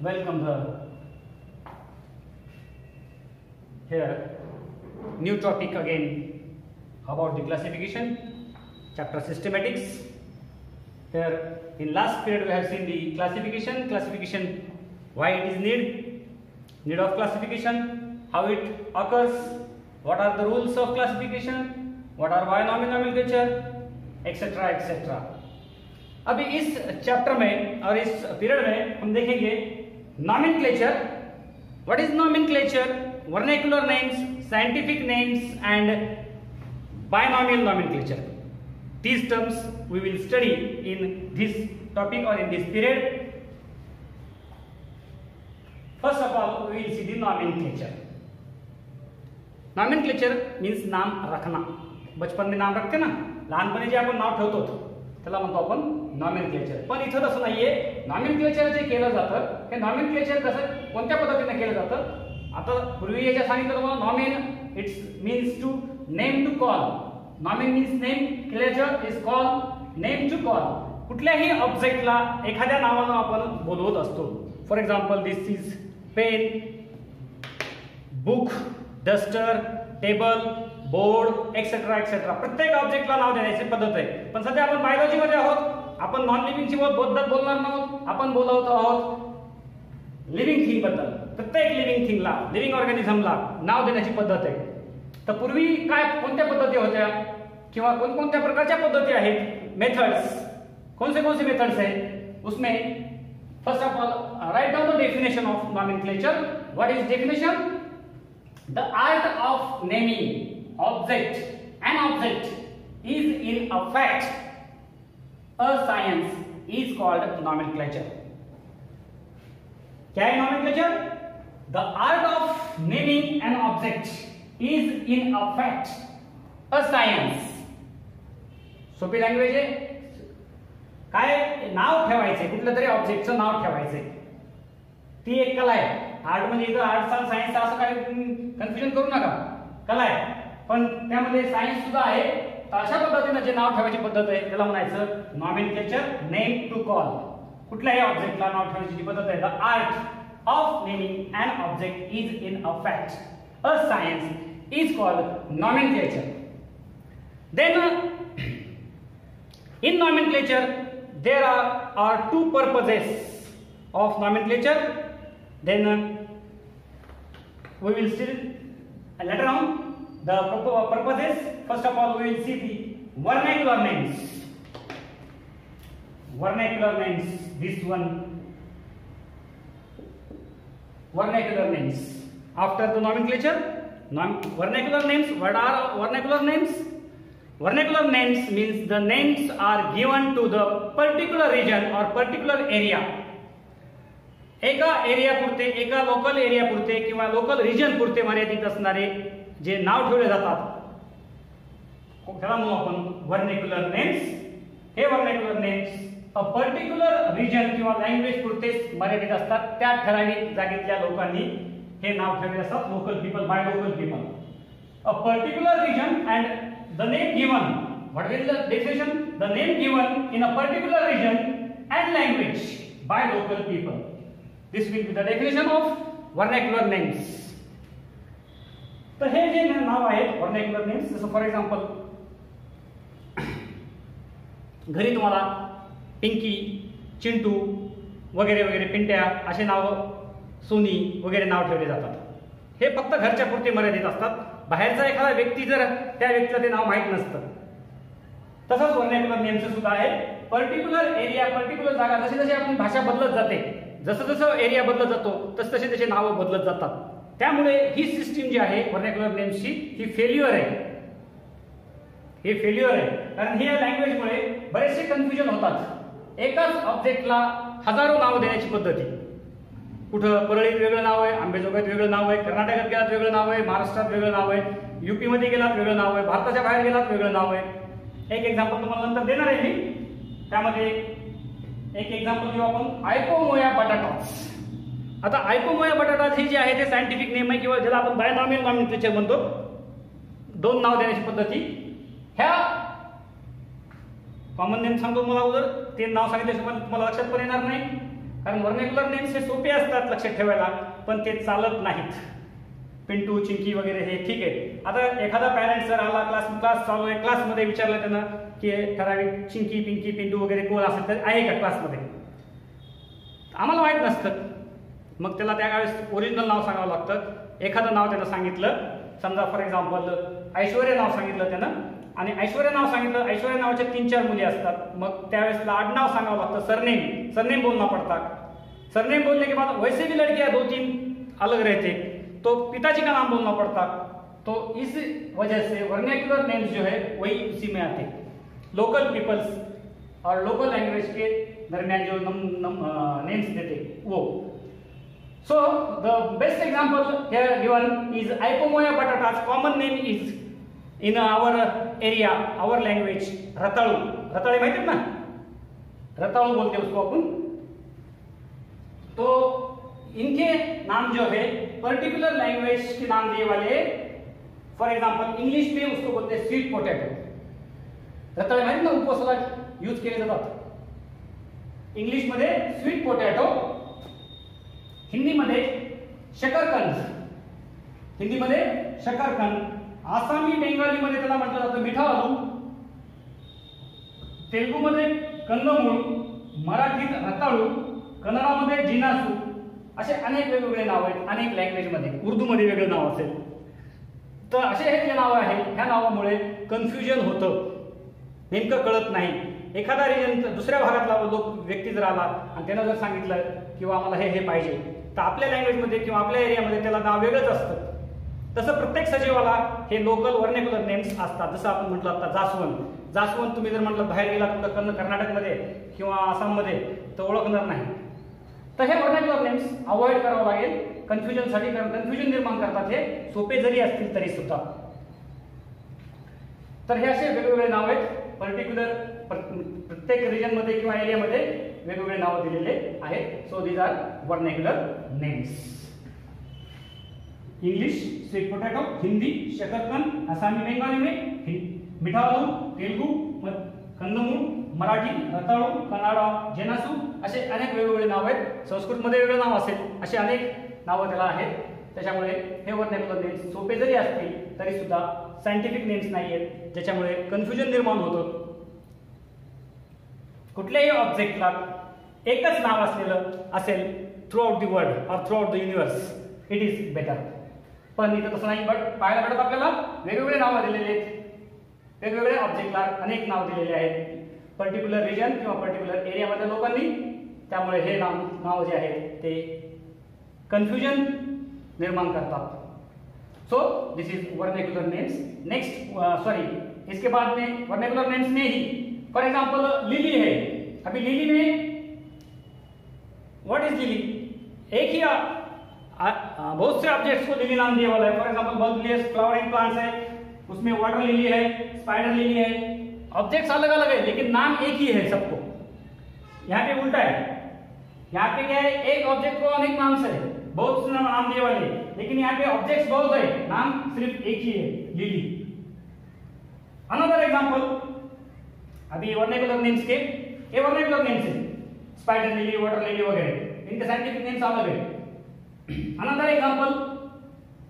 Welcome here. New topic again about the classification, chapter systematics. Here in last period we have seen the classification, why it is need of classification, how it occurs, what are the rules of classification, what are binomial nomenclature, etc. etc. अभी इस chapter में और इस period में हम देखेंगे nomenclature. What is nomenclature, vernacular names, scientific names end binomial nomenclature. These terms we will study in this topic or in this period. First of all, we will see the nomenclature. Nomenclature means नाम रखना. बचपन में नाम रखते ना, लहानपणी जे आपण नाव ठेवतो त्याला म्हणतो आपण नॉमेनक्लेचर. पण इथं तसं नाहीये. नॉमेनक्लेचर जे केलं जातं हे नॉमेनक्लेचर कसं कोणत्या पद्धतीने केलं जातं. आता पूर्वी याच्या सांगितलं तुम्हाला nomen it's means to name to call. Nomen means name, clature is call, name to call. कुठल्याही ऑब्जेक्टला एखाद्या नावानं आपण बोलवत असतो. For example this is pen, book, duster, table, board etcetera etcetera. प्रत्येक ऑब्जेक्टला नाव देण्याची पद्धत आहे. पण सध्या आपण बायोलॉजी मध्ये आहोत. आपण नॉन लिव्हिंगची बद्दल बोलणार नाहोत. आपण बोलत आहोत लिव्हिंग थिंग बद्दल. प्रत्येक लिव्हिंग थिंगला, लिव्हिंग ऑर्गॅनिझमला नाव देण्याची पद्धत आहे. तर पूर्वी काय कोणत्या पद्धती होत्या किंवा कोणकोणत्या प्रकारच्या पद्धती आहेत, मेथड्स, कौन से मेथड्स हैं उसमें. First of all write down the definition of nomenclature. What is definition? The art of naming object, an object is in a fact a science is called nomenclature. क्या है nomenclature? The art of naming an object is in a fact a science. सोपी language आहे. काय नाव ठेवायचे, कुठल्या तरी ऑब्जेक्टचं नाव ठेवायचे, ती एक कला आहे. आर्ट म्हणजे इथं आर्ट्स आणि सायन्स असं काही कन्फ्युजन करू नका. कला आहे पण त्यामध्ये सायन्स सुद्धा आहे. तर अशा पद्धतीने जे नाव ठेवायची पद्धत आहे त्याला म्हणायचं नॉमेनक्लेचर, नेम टू कॉल. कुठल्याही ऑब्जेक्टला नाव ठेवण्याची पद्धत आहे. The art of naming an object is in a fact a science is called nomenclature. Then in nomenclature there are two purposes of nomenclature. Then we will still later on the purposes. First of all, we will see the vernacular names. Vernacular names. This one, vernacular names. After the nomenclature, vernacular names. What are vernacular names? Vernacular names means the names are given to the particular region or particular area. एका area पुरते, एका local area पुरते किंवा local region पुरते मर्यादित असणारे जे नाव ठेवले जातात त्याला म्हणू आपण व्हर्नाक्युलर नेम्स. हे vernacular names a particular region किंवा लँग्वेज पुरतेच मर्यादित असतात. त्या ठराविक जागेतल्या लोकांनी हे नाव ठेवले असतात. Local people, by local people. A particular region and the name given. What is the definition? The name given in a particular region and language by local people. This will be the definition of vernacular names. तर हे जे नाव आहेत vernacular names, जसं for example घरी तुम्हाला पिंकी, चिंटू वगैरे वगैरे, पिंट्या असे नाव, सोनी वगैरे नाव ठेवले जातात. हे फक्त घरच्या पुरते मर्यादित असतात. बाहेरचा एखादा व्यक्ती जर त्या व्यक्तीला ते नाव माहीत नसतं. तसंच वर्नाक्युलर नेमचं सुद्धा आहे. पर्टिक्युलर एरिया, पर्टिक्युलर जागा, जशी जशी आपण भाषा बदलत जाते, जसं जसं एरिया बदलत जातो तस तसे त्याचे नावं बदलत जातात. त्यामुळे ही सिस्टीम जी आहे व्हर्नाक्युलर नेम्सची ही फेल्युअर आहे. हे फेल्युअर आहे कारण हे लँग्वेजमुळे बरेचसे कन्फ्युजन होतात. एकाच ऑब्जेक्टला हजारो नावं देण्याची पद्धती. कुठं परळीत वेगळं नाव आहे, आंबेजोगाईत वेगळं नाव आहे, कर्नाटकात गेलात वेगळं नाव आहे, महाराष्ट्रात वेगळं नाव आहे, यूपी मध्ये गेलात वेगळं नाव आहे, भारताच्या बाहेर गेलात वेगळं नाव आहे. एक एक्झाम्पल तुम्हाला नंतर देणार आहे मी. त्यामध्ये एक एक्झाम्पल घेऊ आपण, आयकोमोया बटाटास. आता आयकोमोया बटाटास हे जे आहे ते सायंटिफिक नेम आहे किंवा ज्याला आपण बायोनॉमियल नॉमेनक्लेचर म्हणतो. दोन नाव देण्याची पद्धती. ह्या कॉमन नेम सांगतो मला, उदर ते नाव सांगितल्याशिवाय तुम्हाला लक्षात पण येणार नाही. कारण व्हर्नाक्युलर नेम्स हे सोपे असतात लक्षात ठेवायला, पण ते चालत नाहीत. पिंटू, चिंकी वगैरे हे ठीक आहे. आता एखादा पॅरेंट जर आला, क्लास चालू आहे, क्लासमध्ये विचारलं त्यानं की ठराविक चिंकी, पिंकी, पिंटू वगैरे कोण असेल तर आहे का क्लासमध्ये, आम्हाला माहीत नसतं. मग त्याला त्यावेळेस ओरिजिनल नाव सांगावं लागतं. एखादं नाव त्यानं सांगितलं, समजा फॉर एक्झाम्पल ऐश्वर्या नाव सांगितलं त्यानं, आणि ऐश्वर्या नाव सांगितलं, ऐश्वर्या नावाच्या 3-4 मुली असतात, मग त्यावेळेस आडनाव सांगावं लागतं, सरनेम बोलना पड़ता. सरनेम बोलने के बाद वैसे भी लड़कियां 2-3 अलग रहते, तो पिताजी का नाम बोलना पड़ता. तो इस वजह से वर्नाक्युलर नेम्स जो है वही उसी में आते, लोकल पीपल्स और लोकल लैंग्वेज के दरमियान जो नेम्स देते वो. So the best example here given is Ipomoea batatas. Common name is in our area, our language, रताळू. रताळे माहिती है ना, रताळू बोलते हैं उसको अपन. तो इनके नाम जो है पर्टिकुलर लैंग्वेज के नाम दिए वाले, फॉर एग्जांपल इंग्लिश में उसको बोलते हैं स्वीट पोटैटो. रताळे माहिती ना, उपवासाला यूज केले जातात. इंग्लिश मध्ये स्वीट पोटॅटो, हिंदीमध्ये शकरकंद, हिंदीमध्ये शकरकंद, आसामी बेंगालीमध्ये त्याला म्हटलं जातं मिठा आलू, तेलुगूमध्ये कंदमूळ, मराठीत रताळू, कन्नडामध्ये जिनासू, असे अनेक वेगवेगळे नाव आहेत. अनेक लँग्वेजमध्ये, उर्दूमध्ये वेगळं नाव असेल. तर असे हे जे नाव आहेत, ह्या नावामुळे कन्फ्युजन होतं, नेमकं कळत नाही. एखादा रिजन दुसऱ्या भागातला व्यक्ती जर आला आणि त्यानं जर सांगितलं किंवा आम्हाला हे पाहिजे, तर आपल्या लँग्वेजमध्ये किंवा आपल्या एरियामध्ये त्याला नाव वेगळंच असतं. तसं प्रत्येक सजीवाला हे लोकल व्हर्नाक्युलर नेम्स असतात. जसं आपण म्हटलं आता जास्वंद तुम्ही जर म्हटलं बाहेर गेला कुठं कर्नाटकमध्ये किंवा आसाममध्ये तर ओळखणार नाही. तर हे व्हर्नाक्युलर नेम्स अवॉइड करावं लागेल कन्फ्युजनसाठी, कारण कन्फ्युजन निर्माण करतात हे, सोपे जरी असतील तरी सुद्धा. तर हे असे वेगवेगळे नाव आहेत. पर्टिक्युलर प्रत्येक रिजनमध्ये किंवा एरियामध्ये वेगवेगळे नाव दिलेले आहेत. So these are vernacular names. English sweet potato, Hindi शकरकंद, आसामी बेंगाली में मीठा आलू, तेलुगू कंदमूळ, मराठी रताळू, कन्नडा जेनासू, असे अनेक वेगवेगळे नाव आहेत. संस्कृतमध्ये वेगळं नाव असेल, असे अनेक नावं त्याला आहेत. त्याच्यामुळे हे व्हर्नाक्युलर नेम्स सोपे जरी असतील तरी सुद्धा सायंटिफिक नेम्स नाही आहेत, ज्याच्यामुळे कन्फ्युजन निर्माण होतं. कुठल्याही ऑब्जेक्टला एकच नाव असलेलं असेल थ्रू आउट द वर्ल्ड और throughout the universe, it is better. पण इथं तसं नाही. बट पाहायला भेटत आपल्याला वेगवेगळे नावं दिलेले आहेत, वेगवेगळ्या ऑब्जेक्टला अनेक नाव दिलेले आहेत पर्टिक्युलर रिजन किंवा पर्टिक्युलर एरियामधल्या लोकांनी. त्यामुळे हे नाव जे आहेत ते कन्फ्युजन निर्माण करतात. So this is vernacular names. Next इसके बाद में वर्नाक्युलर नेम्स में ही फॉर एग्जांपल लिली है. अभी लिली में व्हाट इज लिली, एक ही बहुत से ऑब्जेक्ट्स को लिली नाम दिया वाला है. फॉर एग्जांपल बल्बियस फ्लावरिंग प्लांट्स है, उसमें वाटर लिली है, स्पाइडर लिली है. ऑब्जेक्ट्स अलग अलग है लेकिन नाम एक ही है सबको. यहाँ पे उल्टा है, यहाँ पे क्या है, एक ऑब्जेक्ट को अनेक नाम से बहुत से नाम दिए वाले, लेकिन यहाँ पे ऑब्जेक्ट्स बहुत है, नाम सिर्फ एक ही है, लिली. अनदर एग्जांपल, अभी वर्नाक्युलर नेम्स के ये वर्नाक्युलर नेम्स है, स्पाइडर लिली, वाटर लिली वगैरह, इनके साइंटिफिक नेम्स अलग है. Another example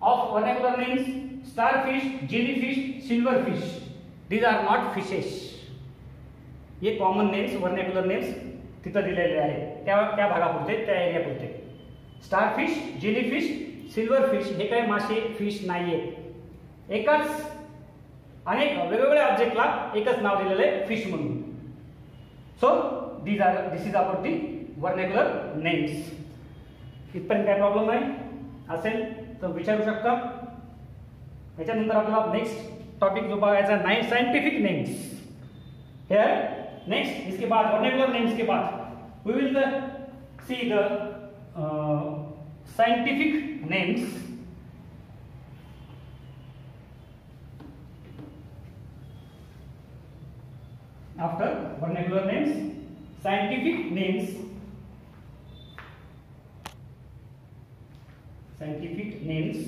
of vernacular names, starfish, jellyfish, silverfish. These are not fishes. ये कॉमन नेम्स वर्नाक्युलर नेम्स तिथं दिलेले आहेत, त्या भागापुरते, त्या एरियापुरते. स्टारफिश, जेलीफिश, सिल्वरफिश हे काही मासे फिश नाहीये. एकच अनेक वेगवेगळ्या ऑब्जेक्टला एकच नाव दिलेलं आहे फिश म्हणून. So this is about the vernacular names. इथपर्यंत काय प्रॉब्लेम नाही असेल तर विचारू शकता. याच्यानंतर आपल्याला नेक्स्ट टॉपिक जो बघायचा आहे साइंटिफिक नेम्स. हियर नेक्स्ट, इसके बाद वर्नाक्युलर नेम्स के बाद we will see the scientific names. After vernacular names, scientific names. Scientific names.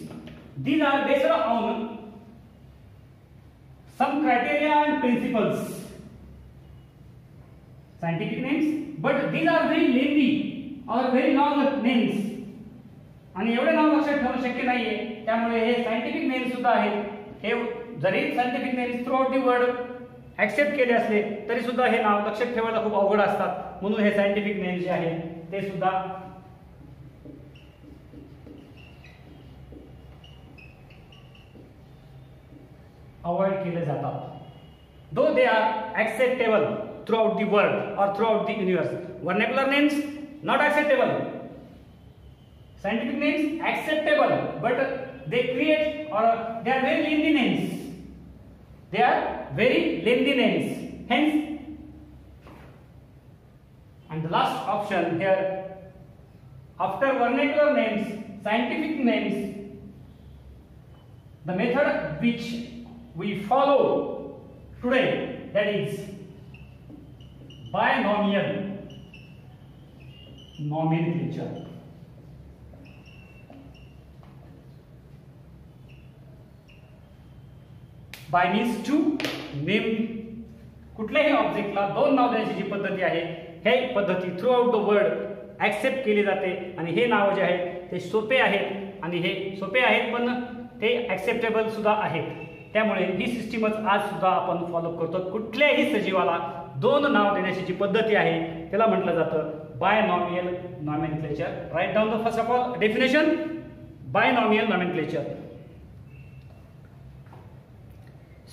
These are based on some criteria and principles. Scientific names, but these are very lengthy. और very long names, आणि एवढे नाव लक्षात ठेवणं शक्य नाहीये, त्यामुळे हे scientific names सुद्धा आहेत. हे जरी scientific names through out the world accept केले असले तरी सुद्धा हे नाव लक्षात ठेवायला खूप अवघड असतात, म्हणून हे सायंटिफिक नेम्स जे आहेत ते सुद्धा अवॉइड केले जातात. Though they are acceptable throughout the world और throughout the universe. Vernacular names not acceptable. Scientific names acceptable, but they create or they are very lengthy names. They are very lengthy names. Hence, and the last option here, after vernacular names, scientific names, the method which we follow today, that is binomial nomenclature. Bi means to name. कुठल्याही ऑब्जेक्टला दोन नाव देण्याची जी पद्धती आहे, हे पद्धती through out the world accept केली जाते, आणि हे नाव जे आहे ते सोपे आहेत, आणि हे सोपे आहेत पण ते ऍक्सेप्टेबल सुद्धा आहेत. त्यामुळे ही सिस्टीमच आज सुद्धा आपण फॉलो करतो. कुठल्याही सजीवाला दोन नाव देण्याची जी पद्धती आहे त्याला म्हटलं जातं binomial nomenclature. Write down the first of all definition. Binomial nomenclature.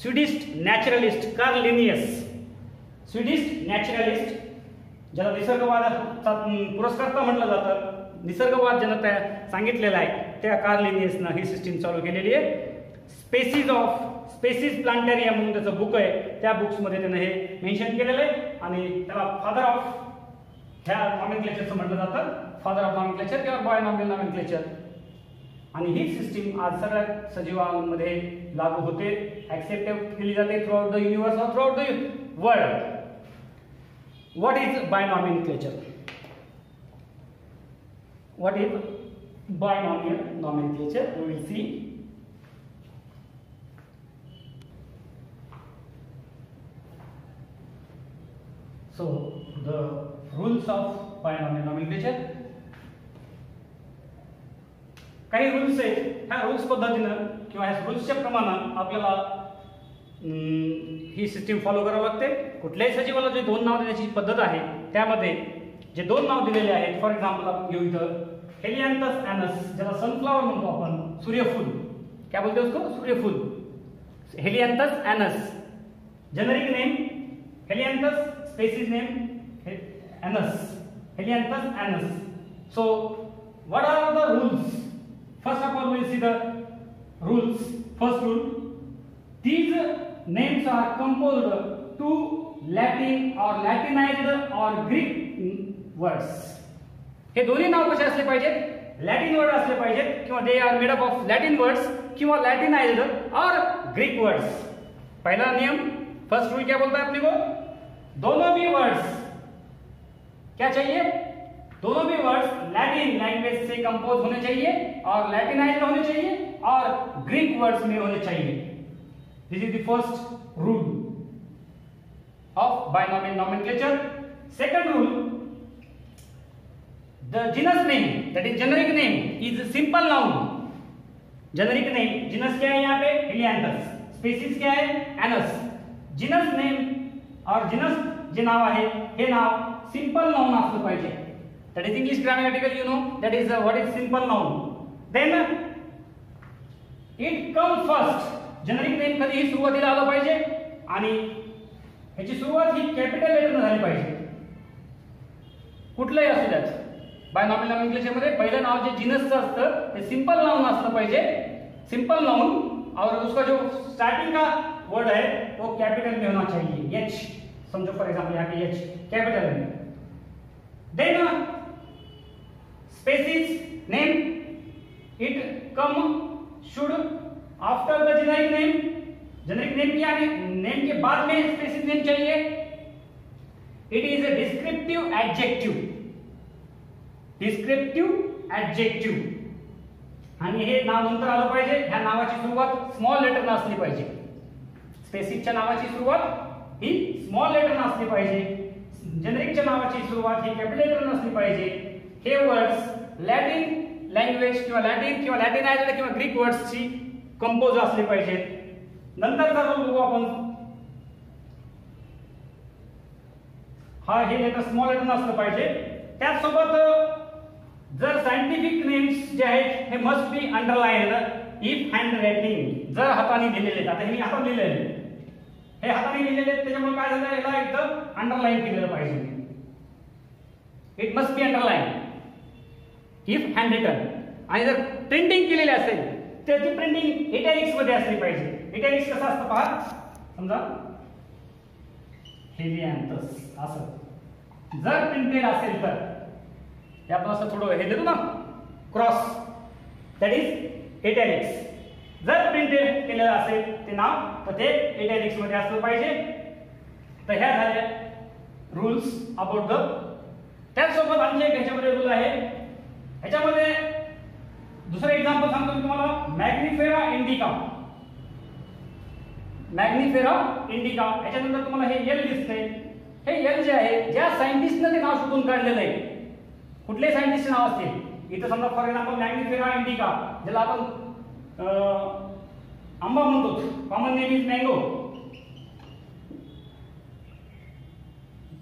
Swedish naturalist Carl Linnaeus, Swedish naturalist ज्याला निसर्गवादाचा पुरस्कर्ता म्हटलं जातं, निसर्गवाद ज्यानं त्या सांगितलेला आहे, त्या कार्ल लिनियसनं ही सिस्टीम चालू केलेली आहे. स्पेसीज प्लांटेरियम म्हणून त्याचं बुक आहे, त्या बुक्समध्ये त्यानं हे मेन्शन केलेलं आहे, आणि त्याला फादर ऑफ ह्या नॉमेनक्लेचरचं म्हटलं जातं, फादर ऑफ नॉमेनक्लेचर किंवा बायनॉमियल नॉमेनक्लेचर. आणि ही सिस्टीम आज सगळ्या सजीवांमध्ये लागू होते, ऍक्सेप्ट केली जाते थ्रू आउट द युनिवर्स और throughout the world. What is binomenclature? What is binomial nomenclature? We will see. So the rules of binomial nomenclature. काही रूल्स आहेत, ह्या रूल्स पद्धतीनं किंवा ह्या रूल्सच्या प्रमाणात आपल्याला ही सिस्टीम फॉलो करावं लागते. कुठल्याही सजीवाला जे दोन नाव देण्याची पद्धत आहे त्यामध्ये जे दोन नाव दिलेले आहेत, फॉर एक्झाम्पल घेऊ इथं हेलियांथस ॲनस, ज्याला सनफ्लॉवर म्हणतो आपण, सूर्यफूल. क्या बोलते उसको? सूर्यफूल. Helianthus annuus. Generic name Helianthus, species name Anus, Helianthus anus. So what are the rules? First of all we will see the rules. First rule, these names are composed to Latin or Latinized or Greek words. हे दोन्ही नाव कसे असले पाहिजेत? Latin word असले पाहिजेत, किंवा they are made up of Latin words किंवा लॅटिनाइज्ड और ग्रीक वर्ड्स. पहला नियम, फर्स्ट रूल क्या बोलता है अपने को? दोनों भी वर्ड्स क्या चाहिए? दोनों भी वर्ड्स लैटिन लैंग्वेज से कंपोज होने चाहिए और लैटिनाइज्ड होने चाहिए और ग्रीक वर्ड्स में होने चाहिए. This is the first rule of binomial nomenclature. Second rule, the genus name that is generic name is simple noun. Generic name, genus क्या है यहाँ पे? हेलियांथस. स्पीसीज क्या है? एनस. जीनस नेम और जीनस जे नाव आहे हे नाव सिंपल नाउन असलं पाहिजे. That is English grammatical, you know that is what is simple noun. Then it come first. Generic name कधीही सुरुवातीला आलं पाहिजे, आणि ह्याची सुरुवात ही कॅपिटल लेटरने झाली पाहिजे, कुठलंही असू द्यात. बायनॉमियल नॉमेनक्लेचर मध्ये पहिलं नाव जे जीनसचं असतं ते सिंपल नाउन असलं पाहिजे. सिंपल नाउन और उसका जो स्टार्टिंग का वर्ड है वो कैपिटल में होना चाहिए. एच समझो, फॉर एग्जांपल यहाँ पे एच कैपिटल में. Then species name, it come should after the generic name. Generic name क्या है? नेम के बाद में स्पेसीज नेम चाहिए. It is a descriptive adjective. Descriptive adjective. आणि हे नाव नंतर आलं पाहिजे. ह्या नावाची सुरुवात स्मॉल लेटर ने असली पाहिजे. स्पेसिसच्या नावाची सुरुवात ही स्मॉल लेटर ने असली पाहिजे. जेनेरिकच्या नावाची सुरुवात ही कॅपिटल लेटर ने असली पाहिजे. हे वर्ड्स लॅटिन लँग्वेज किंवा लॅटिनायझ्ड किंवा ग्रीक वर्ड्सची कंपोज असले पाहिजेत. नंतरचा रोल बघू आपण. हा हे लेटर स्मॉल लेटर नसलं पाहिजे. त्याचसोबत जर सायंटिफिक नेम्स जे आहेत हे must be underlined if hand writing, जर हाताने लिहिलेले. आता हे मी हाताने लिहिलेले, हे हाताने लिहिलेले त्याच्यामुळे काय झालं, याला एकदम अंडरलाइन केलेलं पाहिजे. It must be underline if hand written. आणि जर प्रिंटिंग केलेली असेल तर ती प्रिंटिंग इटॅलिक्स मध्ये असली पाहिजे. इटॅलिक्स कसं असतं पहा, समजा हेलियांथस असं जर प्रिंटेड असेल तर हे आपण असं थोडं हे देतो ना क्रॉस, दॅट इज इटॅलिक्स. जर प्रिंटेड केलेलं असेल ते नाव तर ते इटॅलिक्स मध्ये असलं पाहिजे. तर ह्या झाल्या रूल्स अबाउट द. त्याचसोबत आणखी एक ह्याच्यामध्ये रूल आहे. ह्याच्यामध्ये दुसरं एक्झाम्पल सांगतो मी तुम्हाला. मॅग्निफेरा इंडिका. मॅग्निफेरा इंडिका ह्याच्यानंतर तुम्हाला हे एल दिसतंय. हे एल जे आहे, ज्या सायंटिस्टनं ते नाव शोधून काढलेलं आहे, कुठले सायंटिस्टचे नाव असतील इथं, समजा फॉर एक्झाम्पल मॅग्निफेरा इंडिका, ज्याला आपण आंबा म्हणतो, कॉमन नेम इज मँगो.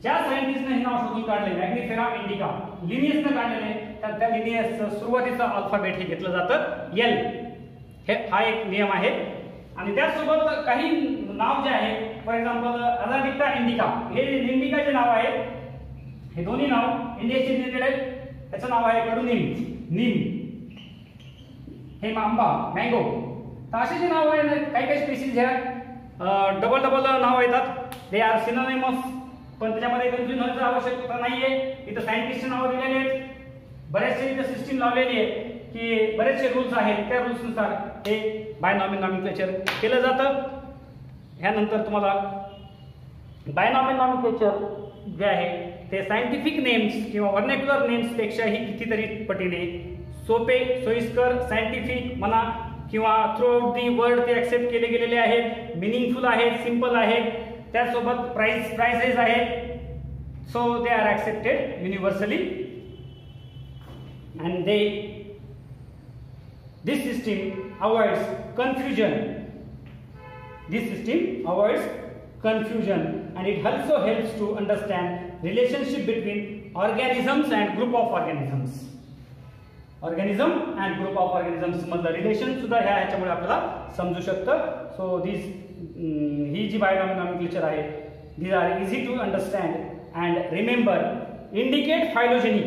ज्या सायंटिस्टने हे नाव शोधून काढले मॅग्निफेरा इंडिका, लिनियसने काढलेले, तर त्या लिनियसचं सुरुवातीचं अल्फाबेट हे घेतलं जातं एल. हे हा एक नियम आहे. आणि त्याचसोबत काही नाव जे आहे, फॉर एक्झाम्पल अराबिका इंडिका, हे इंडिका जे नाव आहे, हे दोन्ही नाव इंडियाशी रिलेटेड आहे. त्याचं नाव आहे कडुनिम, नीम. हे आंबा, मँगो. तर असे जे नाव आहे, काही काही स्पेसिस ह्या डबल नाव येतात. They are synonymous. पण त्याच्यामध्ये कन्फ्युजन होण्याची आवश्यकता नाहीये. इथं सायंटिस्टची नावं दिलेली आहेत. बरेचसे इथं सिस्टीम लावलेली आहे की बरेचसे रूल्स आहेत, त्या रूल्सनुसार हे बायनॉमियल नॉमेनक्लेचर केलं जातं. ह्यानंतर तुम्हाला बायनॉमियल नॉमेनक्लेचर जे आहे ते सायंटिफिक नेम्स किंवा वर्नॅक्युलर नेम्स पेक्षाही कितीतरी पटीने सोपे, सोयीस्कर, सायंटिफिक म्हणा किंवा थ्रू आउट दी वर्ल्ड ते ऍक्सेप्ट केले गेलेले आहेत, मिनिंगफुल आहेत, सिंपल आहेत. त्याचसोबत प्राइसेस आहेत. So they are accepted universally and this system avoids confusion. This system avoids confusion and it also helps to understand relationship between organisms and group of organisms. Organism and group of organisms मधलं relation सुद्धा ह्याच्यामुळे आपल्याला समजू शकतं. So ही जी binomial nomenclature आहे, these are easy to understand and remember. Indicate phylogeny.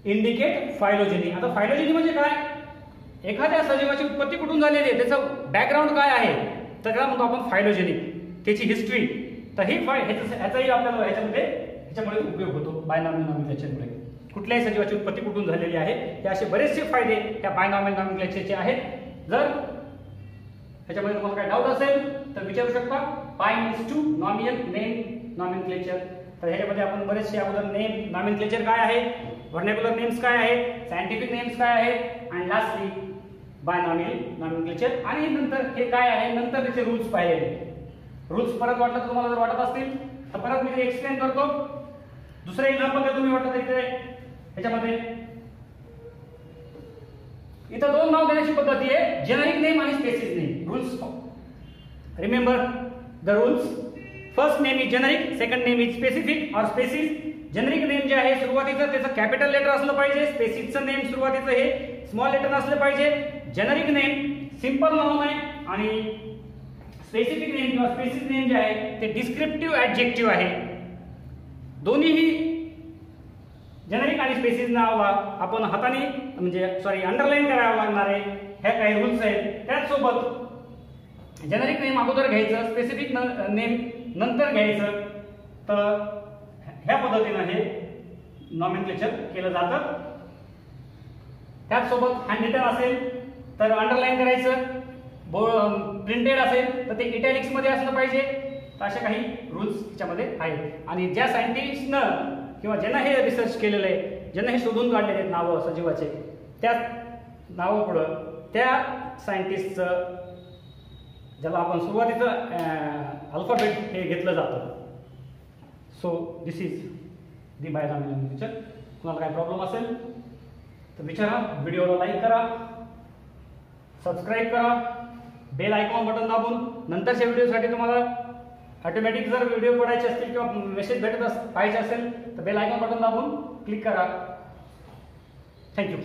Indicate phylogeny. आता phylogeny म्हणजे काय, एखाद्या सजीवाची उत्पत्ती कुठून झालेली आहे, त्याचं बॅकग्राऊंड काय आहे, तर त्याला म्हणतो आपण फायलोजेनी, त्याची हिस्ट्री. तर ही ह्याचाही आपल्याला ह्याच्यामुळे उपयोग होतो बायनॉमियल नॉमेनक्लेचरमुळे. कुठल्याही सजीवाची उत्पत्ती कुठून झालेली आहे, हे असे बरेचसे फायदे या बायनॉमियल नॉमेनक्लेचरचे आहेत. जर ह्याच्यामध्ये तुम्हाला काही डाऊट असेल तर विचारू शकता. Bi means two nominal name nomenclature. तर ह्याच्यामध्ये आपण बरेचसे अगोदर नेम नॉमेनक्लेचर काय आहे, वर्नॅक्युलर नेम्स काय आहेत, सायंटिफिक नेम्स काय आहेत, आणि लास्टली बायनॉमियल नॉमेनक्लेचर. आणि नंतर हे काय आहे, नंतर त्याचे रूल्स पाहिलेले. रूल्स परत वाटलं तुम्हाला जर वाटत असतील तर परत मी एक्सप्लेन करतो. दुसरं एक्झाम्पल जर तुम्ही वाटत इथे ह्याच्यामध्ये इथं दोन नाव देण्याची पद्धती आहे, जेनरिक नेम आणि species name. Rules remember the rules. First name is generic, second name is specific और स्पेसिस. जेनरिक नेम जे आहे सुरुवातीचं त्याचं कॅपिटल लेटर असलं पाहिजे. स्पेसिसचं नेम सुरुवातीचं हे स्मॉल लेटर असलं पाहिजे. जेनरिक नेम सिंपल नाउन आहे आणि स्पेसिफिक नेम किंवा स्पेसिस नेम जे आहे ते डिस्क्रिप्टिव्ह ऍडजेक्टिव्ह आहे. दोन्हीही जेनरिक आणि स्पेसिस नावाला आपण हाताने म्हणजे अंडरलाईन करावं लागणार आहे. ह्या काही रूल्स आहेत. त्याचसोबत जेनरिक नेम अगोदर घ्यायचं, स्पेसिफिक नेम नंतर घ्यायचं. तर ह्या पद्धतीनं हे नॉमेनक्लेचर केलं जातं. त्याचसोबत हँड रिटन असेल तर अंडरलाईन करायचं, प्रिंटेड असेल तर ते इटॅलिक्स मध्ये असलं पाहिजे. तर अशा काही रूल्स त्याच्यामध्ये आहेत. आणि ज्या सायंटिस्टनं किंवा ज्यांना हे रिसर्च केलेलं आहे, ज्यांना हे शोधून काढलेले आहेत नावं सजीवाचे, त्या नावापुढं त्या सायंटिस्टचं ज्याला आपण सुरुवातीचं अल्फाबेट हे घेतलं जातं. So this is the binomial nomenclature. कुणाला काही प्रॉब्लेम असेल तर विचारा. व्हिडिओला लाईक करा, सबस्क्राईब करा, बेल आयकॉन बटन दाबून नंतरच्या व्हिडिओसाठी तुम्हाला ऑटोमॅटिक जर व्हिडिओ पडायचे असतील किंवा मेसेज भेटत पाहिजे असेल तर बेल आयकॉन बटन दाबून क्लिक करा. थँक्यू.